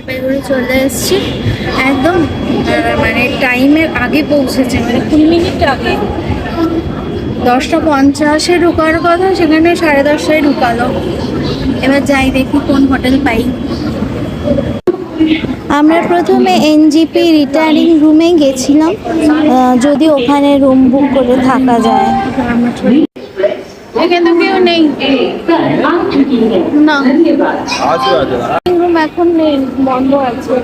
জলপাইগুড়ি চলে এসেছি একদম, মানে টাইমের আগে পৌঁছেছে, মানে 20 মিনিট আগে। 10:50 ঢোকার কথা, সেখানে 10:30টায় ঢুকালো। এবার যাই দেখি কোন হোটেল পাই। আমরা প্রথমে এনজিপি রিটার্নিং রুমে গেছিলাম, যদি ওখানে রুম বুক করে থাকা যায়। এখানে তো কেউ নেই না, রুম এখন নেই, বন্ধ আছে,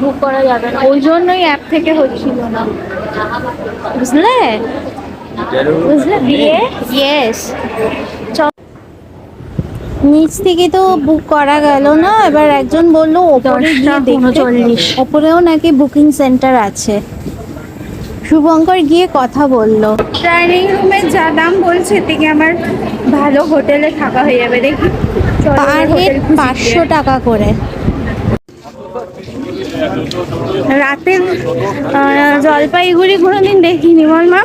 বুক করা যাবে না, ওই জন্যই অ্যাপ থেকে হচ্ছিল না, বুঝলে বুঝলে বিয়ে। ইয়েস, নিচ থেকে তো বুক করা গেল না, এবার একজন বললো ওপরে গিয়ে দেখতে, ওপরেও নাকি বুকিং সেন্টার আছে। শুভঙ্কর গিয়ে কথা বললো, ডাইনিং রুমের যা দাম বলছে থেকে আমার ভালো হোটেলে থাকা হয়ে যাবে। দেখি পার হেড 500 টাকা করে। রাতের জলপাইগুড়ি কোনোদিন দেখিনি, বল মা,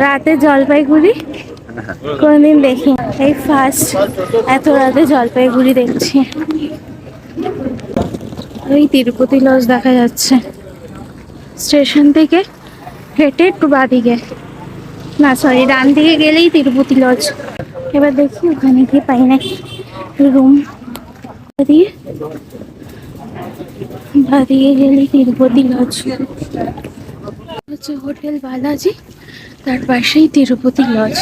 রাতে জলপাইগুড়ি কোনোদিন দেখি, এই ফার্স্ট এত রাতে জলপাইগুড়ি দেখছি। ওই তিরুপতি লজ দেখা যাচ্ছে স্টেশন থেকে হেঁটে একটু বাঁদিকে, না সরি ডান দিকে গেলেই তিরুপতি লজ। এবার দেখি ওখানে গিয়ে পাই নাকি রুম। বাঁদিকে গেলেই তিরুপতি লজ হচ্ছে হোটেল বালাজি, তার পাশেই তিরুপতি লজ।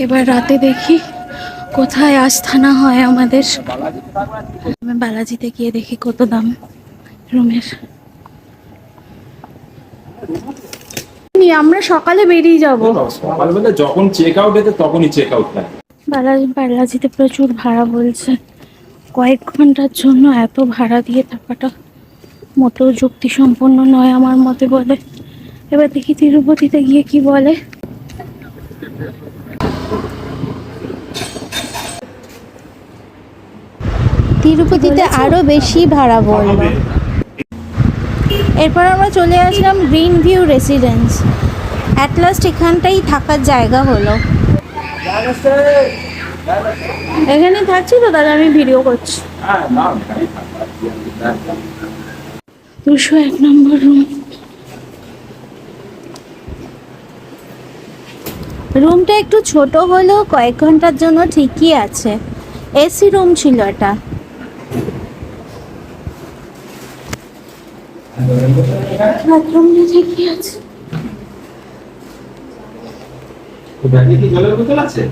এবার রাতে দেখি কোথায় আস্থানা হয় আমাদের। আমি বালাজিতে গিয়ে দেখি কত দাম রুমের। আমরা সকালে বেরিয়ে যাব, সকালবেলা যখন চেক আউট হতে তখনই চেক আউট হয়। বালাজিতে প্রচুর ভাড়া বলছে, কয়েক ঘন্টার জন্য এত ভাড়া দিয়ে থাকাটা মোটেও যুক্তিসম্পন্ন নয় আমার মতে বলে। এবার দেখি তিরুপতিতে গিয়ে কি বলে। তিরুপতিতে আরো বেশি ভাড়া বললো। এরপর আমরা চলে আসলাম Green View Residence. At last এখানটাই থাকার জায়গা হলো। এখানে থাকছি তো, তাহলে আমি ভিডিও করছি। 201 নম্বর রুম। রুমটা একটু ছোট হলেও কয়েক ঘন্টার জন্য ঠিকই আছে, এসি রুম ছিল এটা। বাথরুমটা ঠিকই আছে। ব্যাগে কি জলের বোতল আছে?